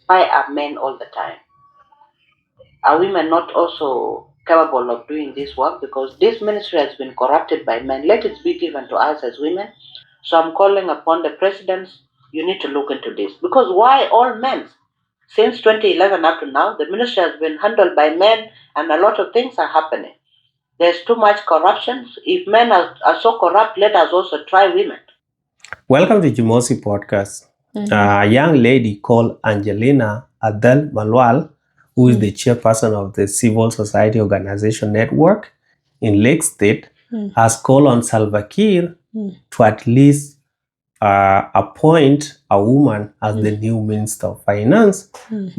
Why are men all the time? Are women not also capable of doing this work? Because this ministry has been corrupted by men. Let it be given to us as women. So I'm calling upon the presidents, you need to look into this. Because why all men? Since 2011 up to now, the ministry has been handled by men and a lot of things are happening. There's too much corruption. If men are so corrupt, let us also try women. Welcome to Jimosi podcast. A young lady called Angelina Adhel Malual, who is the chairperson of the Civil Society Organization Network in Lake State, has called on Salva Kiir to at least appoint a woman as the new Minister of Finance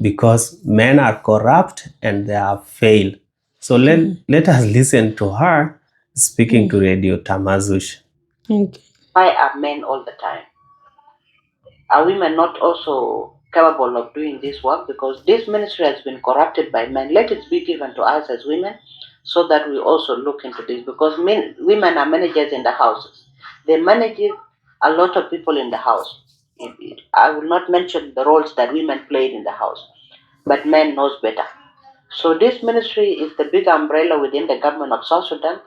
because men are corrupt and they have failed. So let us listen to her speaking to Radio Tamazuj. Okay. Why are men all the time? Are women not also capable of doing this work? Because this ministry has been corrupted by men. Let it be given to us as women so that we also look into this. Because women are managers in the houses. They manage a lot of people in the house. I will not mention the roles that women played in the house, but men knows better. So this ministry is the big umbrella within the government of South Sudan,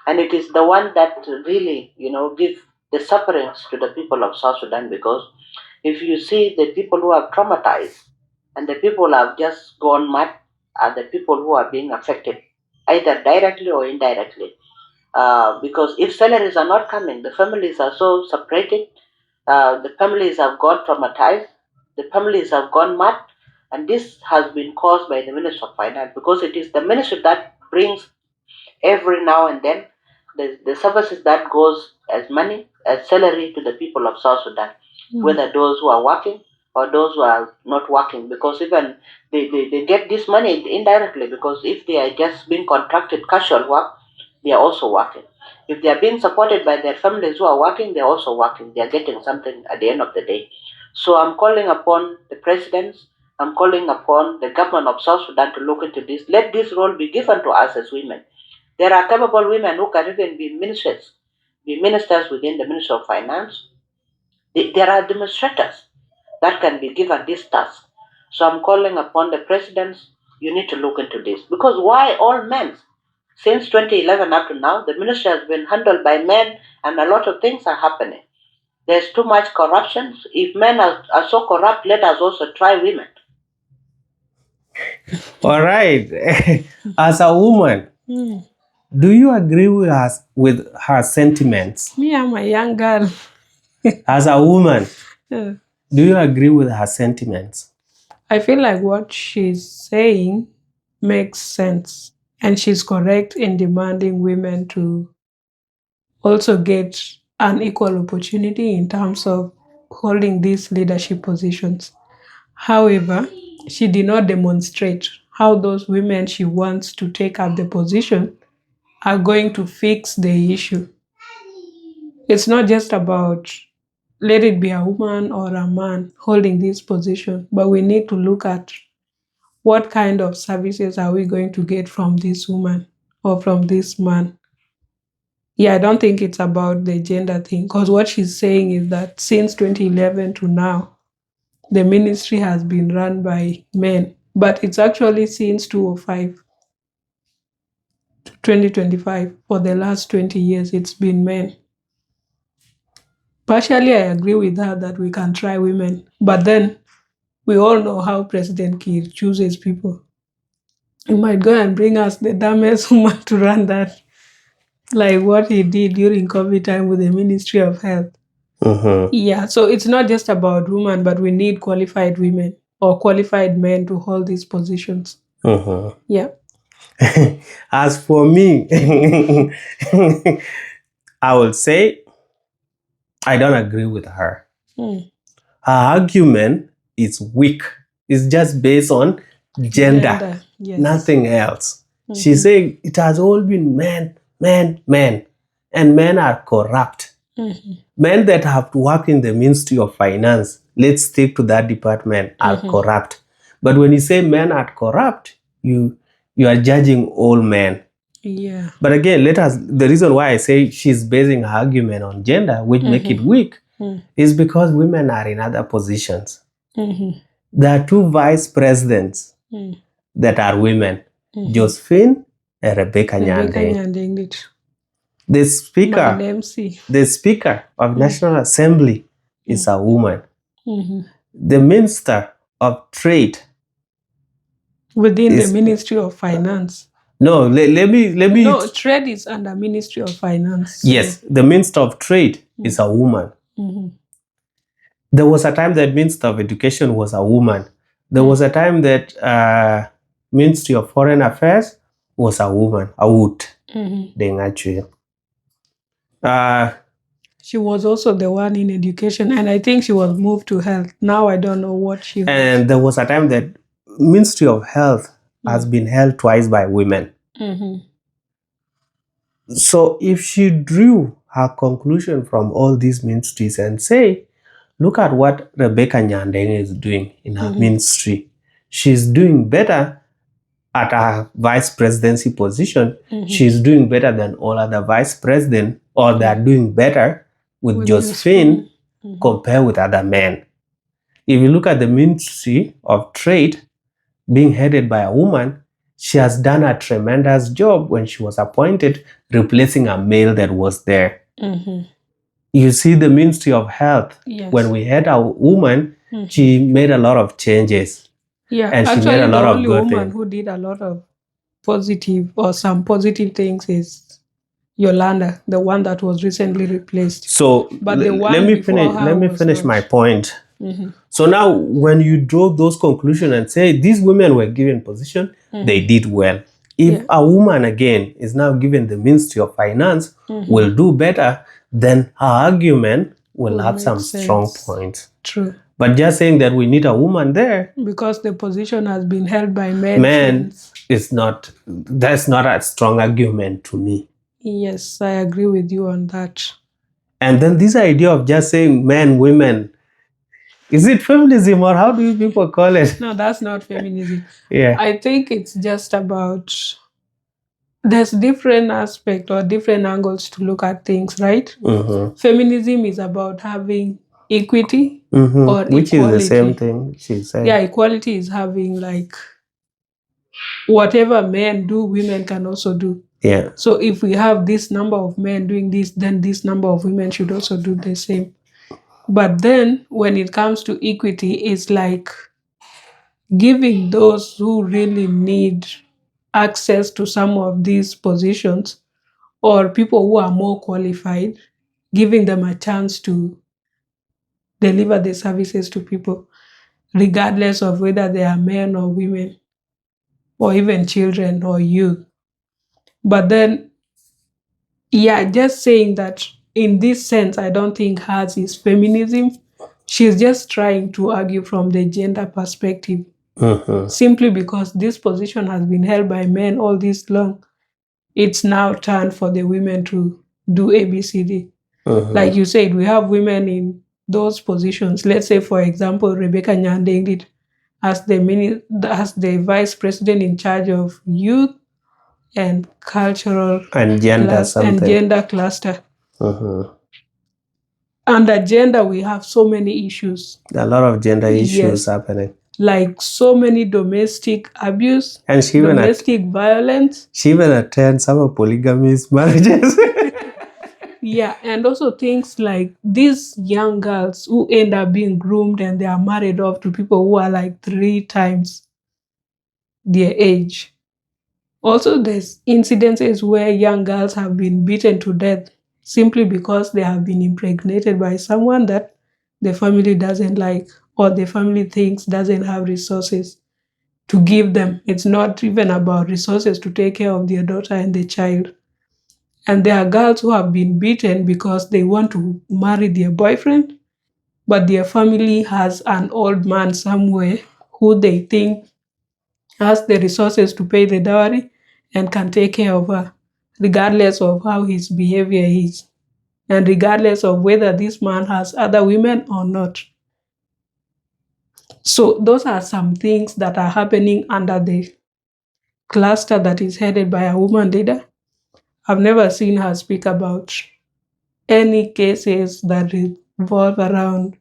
and it is the one that really, give the sufferings to the people of South Sudan. Because if you see the people who are traumatized and the people who have just gone mad are the people who are being affected, either directly or indirectly. Because if salaries are not coming, the families are so separated, the families have gone traumatized, the families have gone mad, and this has been caused by the Minister of Finance, because it is the ministry that brings every now and then the services that goes as money, as salary to the people of South Sudan, whether those who are working or those who are not working, because even they get this money indirectly, because if they are just being contracted casual work, they are also working. If they are being supported by their families who are working, they are also working. They are getting something at the end of the day. So I'm calling upon the presidents, I'm calling upon the government of South Sudan to look into this. Let this role be given to us as women. There are capable women who can even be ministers within the Ministry of Finance. There are demonstrators that can be given this task. So I'm calling upon the presidents, you need to look into this. Because why all men? Since 2011 up to now, the ministry has been handled by men and a lot of things are happening. There's too much corruption. If men are so corrupt, let us also try women. All right. As a woman, do you agree with her sentiments? Me, I'm a young girl. As a woman, do you agree with her sentiments? I feel like what she's saying makes sense. And she's correct in demanding women to also get an equal opportunity in terms of holding these leadership positions. However, she did not demonstrate how those women she wants to take up the position are going to fix the issue. It's not just about let it be a woman or a man holding this position, but we need to look at what kind of services are we going to get from this woman or from this man. Yeah, I don't think it's about the gender thing, because what she's saying is that since 2011 to now, the ministry has been run by men, but it's actually since 2025, for the last 20 years, it's been men. Partially, I agree with her that we can try women, but then we all know how President Kiir chooses people. He might go and bring us the dumbest woman to run that, like what he did during COVID time with the Ministry of Health. Yeah, so it's not just about women, but we need qualified women or qualified men to hold these positions. Yeah. As for me, I would say I don't agree with her. Her argument is weak. It's just based on gender. Yes. Nothing else. She said it has all been men. And men are corrupt. Men that have to work in the Ministry of Finance, let's stick to that department, are corrupt. But when you say men are corrupt, you are judging all men. Yeah. But again, the reason why I say she's basing her argument on gender, which make it weak, is because women are in other positions. there are two vice presidents that are women, Josephine and Rebecca Nyandeng. The speaker of National Assembly is a woman. The Minister of Trade within the Ministry of Finance. No, let me. No, trade is under Ministry of Finance. So. Yes, the Minister of Trade is a woman. There was a time that Minister of Education was a woman. There was a time that Ministry of Foreign Affairs was a woman. She was also the one in education, and I think she was moved to health. Now I don't know what she was. And there was a time that Ministry of Health has been held twice by women. So if she drew her conclusion from all these ministries and say, look at what Rebecca Nyandeng is doing in her ministry. She's doing better at her vice presidency position. She's doing better than all other vice presidents, or they're doing better with Josephine compared with other men. If you look at the Ministry of Trade being headed by a woman, she has done a tremendous job when she was appointed, replacing a male that was there. You see the Ministry of Health, when we had a woman, she made a lot of changes. Yeah, and actually, she made a lot the of only good woman things. who did a lot of positive or some positive things is Yolanda, the one that was recently replaced. So But the one let me before finish. her Let me was finish not. my point. So now, when you draw those conclusions and say these women were given position, they did well. If a woman again is now given the Ministry of Finance, will do better, then her argument will have make some strong sense. points. True. But just saying that we need a woman there, Because the position has been held by men. man, since- is not. That's not a strong argument to me. Yes, I agree with you on that. And then this idea of just saying men, women, is it feminism or how do you people call it? No, that's not feminism. Yeah. I think it's just about there's different aspects or different angles to look at things, right? Feminism is about having equity or Which equality. is the same thing she said. Yeah, equality is having like whatever men do, women can also do. Yeah. So if we have this number of men doing this, then this number of women should also do the same. But then when it comes to equity, it's like giving those who really need access to some of these positions or people who are more qualified, giving them a chance to deliver the services to people, regardless of whether they are men or women, or even children or youth. But then, yeah, just saying that in this sense, I don't think hers is feminism. She's just trying to argue from the gender perspective, simply because this position has been held by men all this long. It's now time for the women to do ABCD. Like you said, we have women in those positions. Let's say, for example, Rebecca Nyandeng did as the vice president in charge of youth and cultural And gender something. and gender cluster. Under gender, we have so many issues. A lot of gender issues Yes. happening. Like so many domestic abuse, And she even domestic violence. she even attend some of polygamous marriages. Yeah, and also things like these young girls who end up being groomed and they are married off to people who are like 3 times their age. Also, there's incidences where young girls have been beaten to death simply because they have been impregnated by someone that the family doesn't like or the family thinks doesn't have resources to give them. It's not even about resources to take care of their daughter and the child. And there are girls who have been beaten because they want to marry their boyfriend, but their family has an old man somewhere who they think has the resources to pay the dowry and can take care of her, regardless of how his behavior is, and regardless of whether this man has other women or not. So those are some things that are happening under the cluster that is headed by a woman leader. I've never seen her speak about any cases that revolve around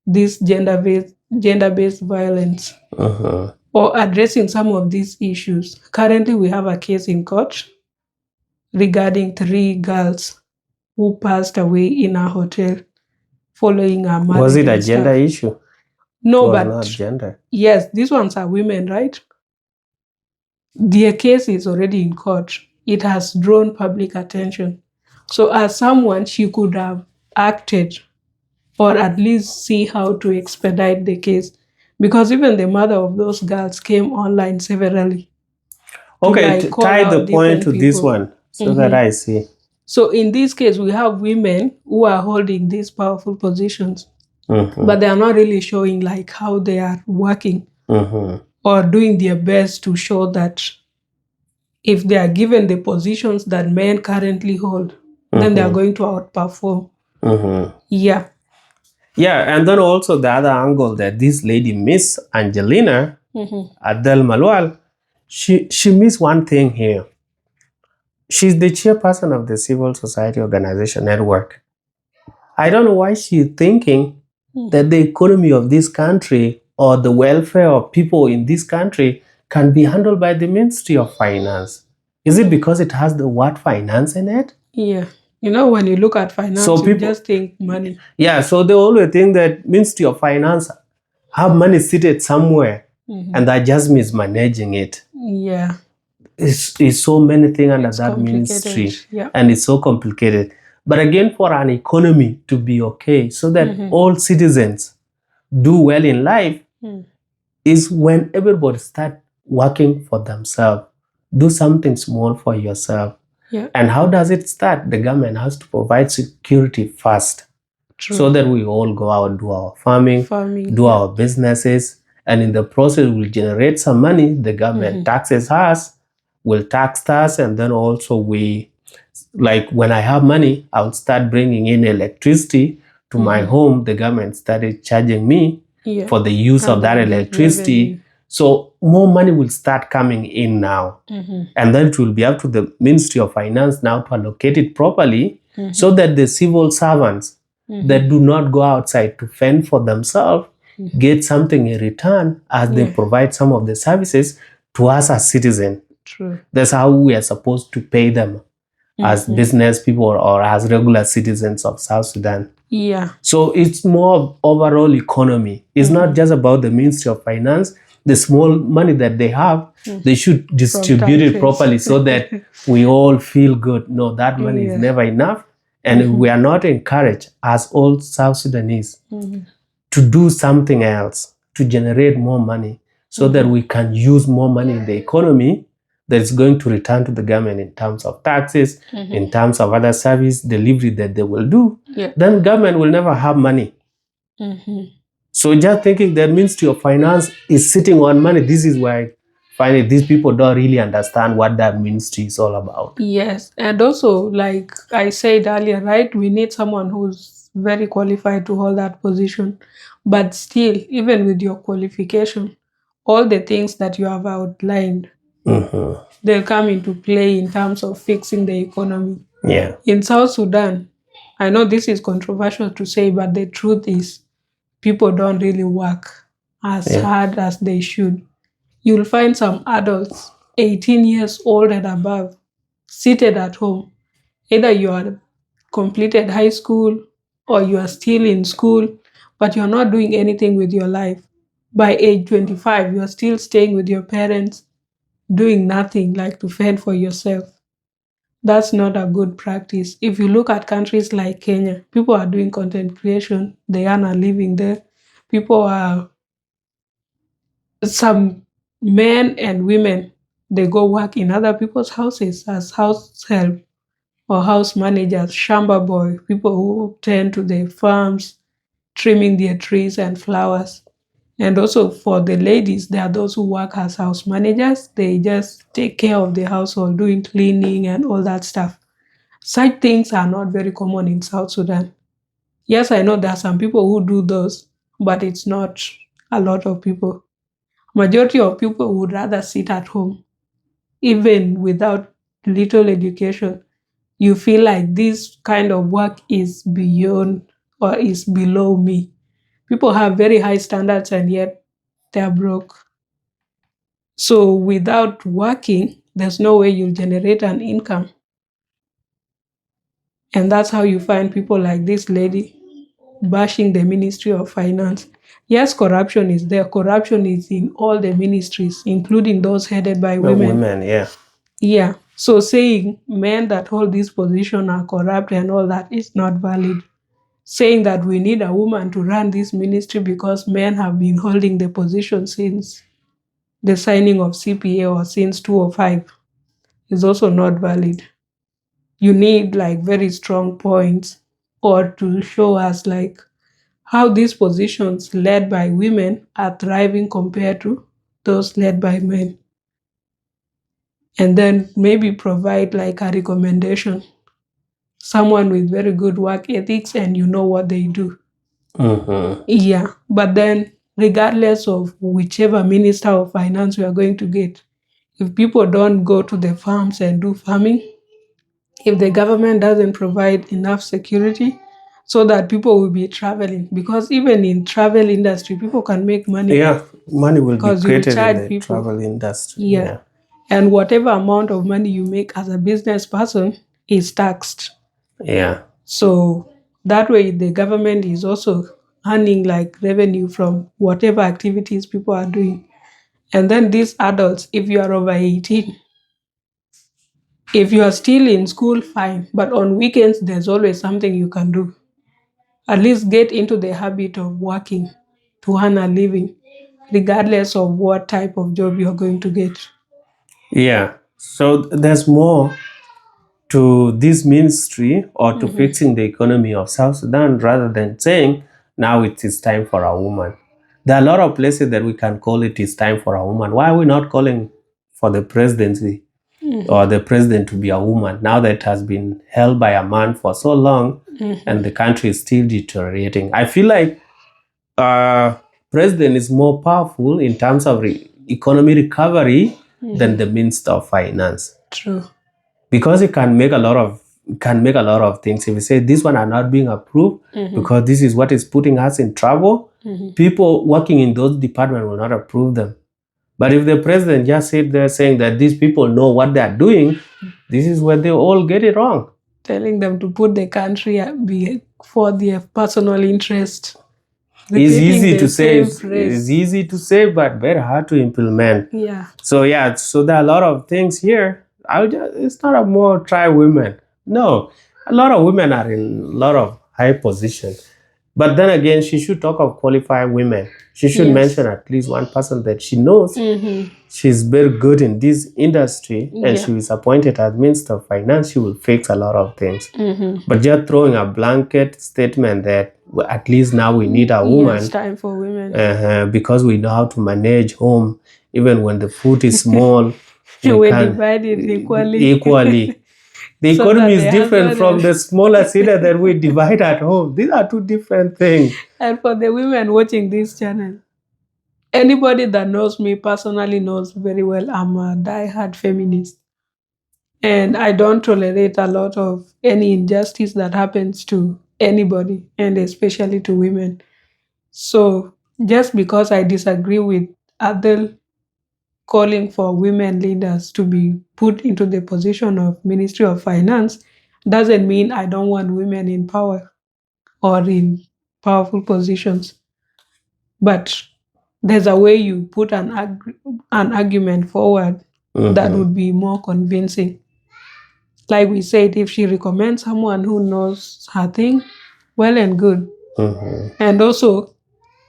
this gender-based gender-based violence or addressing some of these issues. Currently, we have a case in court regarding 3 girls who passed away in a hotel following a marriage. Was it a and gender stuff. issue? No, It was but not gender. yes, these ones are women, right? Their case is already in court. It has drawn public attention. So as someone, she could have acted or at least see how to expedite the case. Because even the mother of those girls came online severally. Okay, to call tie out the point different to this people. one so that I see. So in this case, we have women who are holding these powerful positions, Mhm. but they are not really showing like how they are working Mhm. or doing their best to show that if they are given the positions that men currently hold, then they are going to outperform. Mhm. Yeah. Yeah, and then also the other angle that this lady, Miss Angelina Adhel Malual, she missed one thing here. She's the chairperson of the Civil Society Organization Network. I don't know why she's thinking that the economy of this country or the welfare of people in this country can be handled by the Ministry of Finance. Is it because it has the word finance in it? Yeah. You know, when you look at finance, So you people- just think money. Yeah, so they always think that Ministry of Finance have money seated somewhere and they're just mismanaging it. Yeah. It's so many things under It's that complicated. ministry, Yeah. and it's so complicated. But again, for an economy to be okay, so that all citizens do well in life, is when everybody start working for themselves. Do something small for yourself. Yeah. And how does it start? The government has to provide security first. True. So that we all go out, do our farming, do yeah. our businesses, and in the process we'll generate some money. The government taxes us, will tax us, and then also we, like when I have money, I'll start bringing in electricity to my home. The government started charging me Yeah. for the use And of that then get electricity. revenue. So more money will start coming in now. And then it will be up to the Ministry of Finance now to allocate it properly so that the civil servants that do not go outside to fend for themselves get something in return as they provide some of the services to us as citizens. True. That's how we are supposed to pay them as business people or as regular citizens of South Sudan. Yeah. So it's more of overall economy. It's not just about the Ministry of Finance. The small money that they have, they should distribute it taxes. properly so that we all feel good. No, that money is never enough. And we are not encouraged as all South Sudanese to do something else, to generate more money so that we can use more money in the economy that is going to return to the government in terms of taxes, in terms of other service delivery that they will do. Yeah. Then government will never have money. So just thinking that Ministry of Finance is sitting on money, this is why finally these people don't really understand what that ministry is all about. Yes. And also, like I said earlier, right, we need someone who's very qualified to hold that position. But still, even with your qualification, all the things that you have outlined, they'll come into play in terms of fixing the economy. Yeah. In South Sudan, I know this is controversial to say, but the truth is people don't really work as hard as they should. You'll find some adults, 18 years old and above, seated at home. Either you are completed high school or you are still in school, but you're not doing anything with your life. By age 25, you're still staying with your parents, doing nothing like to fend for yourself. That's not a good practice. If you look at countries like Kenya, people are doing content creation, they earn a living there. People are, some men and women, they go work in other people's houses as house help or house managers, shamba boy, people who tend to the farms, trimming their trees and flowers. And also for the ladies, there are those who work as house managers. They just take care of the household, doing cleaning and all that stuff. Such things are not very common in South Sudan. Yes, I know there are some people who do those, but it's not a lot of people. Majority of people would rather sit at home, even without little education. You feel like this kind of work is beyond or is below me. People have very high standards and yet they're broke. So without working, there's no way you'll generate an income. And that's how you find people like this lady bashing the Ministry of Finance. Yes, corruption is there. Corruption is in all the ministries, including those headed by The women. women, yeah. Yeah. So saying men that hold this position are corrupt and all that is not valid. Saying that we need a woman to run this ministry because men have been holding the position since the signing of CPA or since 2005 is also not valid. You need like very strong points or to show us like how these positions led by women are thriving compared to those led by men. And then maybe provide like a recommendation. Someone with very good work ethics and you know what they do. Mm-hmm. Yeah, but then regardless of whichever minister of finance we are going to get, if people don't go to the farms and do farming, if the government doesn't provide enough security so that people will be traveling, because even in travel industry, people can make money. Yeah, money will be Because you created in charge the people. travel industry. Yeah. And whatever amount of money you make as a business person is taxed. Yeah. So that way the government is also earning like revenue from whatever activities people are doing. And then these adults, if you are over 18, if you are still in school, fine. But on weekends, there's always something you can do. At least get into the habit of working to earn a living, regardless of what type of job you're going to get. Yeah. So there's more to this ministry or to fixing the economy of South Sudan rather than saying now it is time for a woman. There are a lot of places that we can call it is time for a woman. Why are we not calling for the presidency or the president to be a woman now that it has been held by a man for so long and the country is still deteriorating? I feel like president is more powerful in terms of economy recovery than the minister of finance. True. Because it can make a lot of things. If you say this one are not being approved because this is what is putting us in trouble, people working in those departments will not approve them. But if the president just sit there saying that these people know what they are doing, this is where they all get it wrong. Telling them to put the country for their personal interest. It's easy Repeating to the say, same phrase. it's easy to say, but very hard to implement. Yeah. So there are a lot of things here. It's not a more try women. No, a lot of women are in a lot of high positions. But then again, she should talk of qualified women. She should Yes. mention at least one person that she knows. She's very good in this industry and she is appointed as Minister of Finance. She will fix a lot of things. But just throwing a blanket statement that well, at least now we need a woman. It's time for women. Because we know how to manage home, even when the food is small. We divide it equally. The So economy that is the different husband from is- the smaller city that we divide at home. These are two different things. And for the women watching this channel, anybody that knows me personally knows very well I'm a diehard feminist. And I don't tolerate a lot of any injustice that happens to anybody, and especially to women. So just because I disagree with Adel calling for women leaders to be put into the position of Ministry of Finance doesn't mean I don't want women in power or in powerful positions. But there's a way you put an argument forward that would be more convincing. Like we said, if she recommends someone who knows her thing, well and good. And also,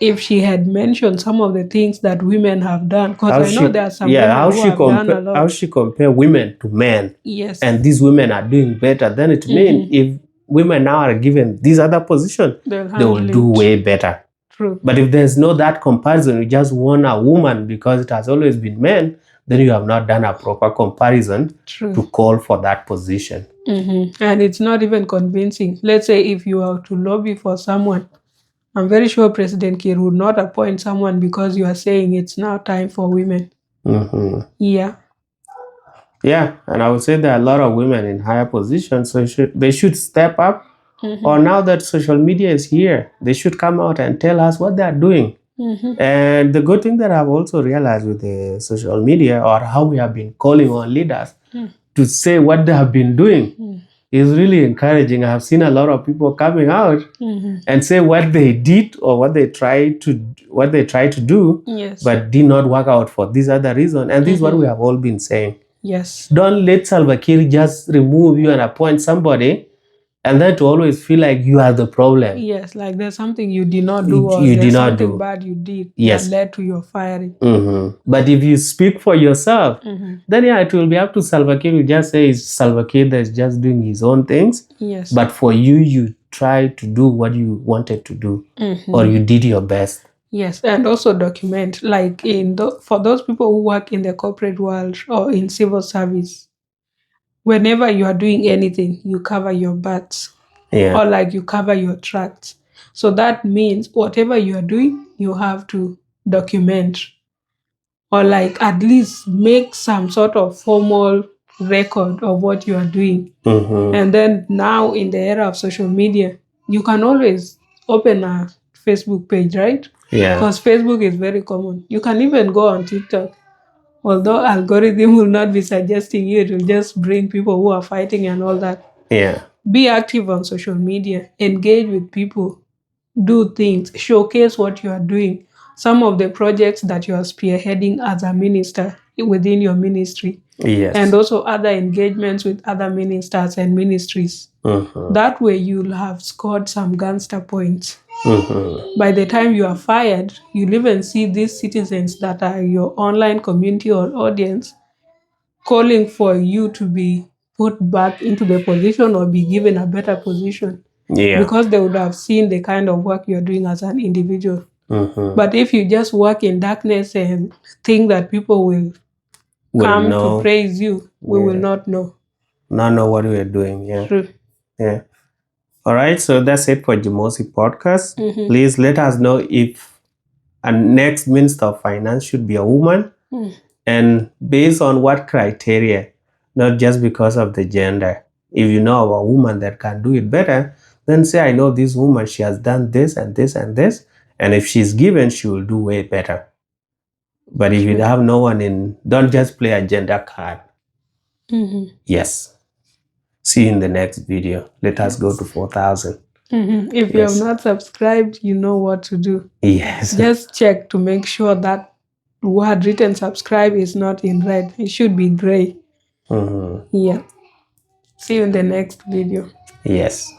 if she had mentioned some of the things that women have done, because I know there are some women who have done a lot. How she compare women to men, Yes. and these women are doing better, then it means if women now are given these other positions, they will do way better. True. But if there's no that comparison, you just want a woman because it has always been men, then you have not done a proper comparison to call for that position. And it's not even convincing. Let's say if you are to lobby for someone, I'm very sure President Kiir would not appoint someone because you are saying it's now time for women. Yeah. Yeah, and I would say there are a lot of women in higher positions, so they should step up Or now that social media is here, they should come out and tell us what they are doing. And the good thing that I've also realized with the social media, or how we have been calling on leaders to say what they have been doing, is really encouraging. I have seen a lot of people coming out and say what they did or what they tried to do, but did not work out for this other reason. And this is what we have all been saying. Yes. Don't let Salva Kiir just remove you and appoint somebody and then to always feel like you are the problem. Yes, like there's something you did not do, or You there's did not something do. bad you did Yes. that led to your firing. But if you speak for yourself, then it will be up to Salva Kiir. You just say it's Salva Kiir that's just doing his own things. Yes. But for you, you try to do what you wanted to do, or you did your best. Yes, and also document, like for those people who work in the corporate world or in civil service, whenever you are doing anything, you cover your butts. Or like you cover your tracks. So that means whatever you are doing, you have to document, or like at least make some sort of formal record of what you are doing. And then now in the era of social media, you can always open a Facebook page, right? Because Facebook is very common. You can even go on TikTok. Although algorithm will not be suggesting you, it will just bring people who are fighting and all that. Be active on social media, engage with people, do things, showcase what you are doing, some of the projects that you are spearheading as a minister within your ministry, and also other engagements with other ministers and ministries. That way you'll have scored some gangster points. By the time you are fired, you'll even see these citizens that are your online community or audience calling for you to be put back into the position or be given a better position, because they would have seen the kind of work you're doing as an individual. But if you just work in darkness and think that people will come to praise you, we will not know. Not know what we are doing. True. All right, so that's it for Jimosi podcast. Please let us know if a next Minister of Finance should be a woman, and based on what criteria, not just because of the gender. If you know of a woman that can do it better, then say, I know this woman, she has done this and this and this, and if she's given, she will do way better. But if you have no one don't just play a gender card. Yes. See you in the next video. Let us go to 4,000. If you have not subscribed, you know what to do. Yes. Just check to make sure that word written subscribe is not in red. It should be gray. Yeah. See you in the next video. Yes.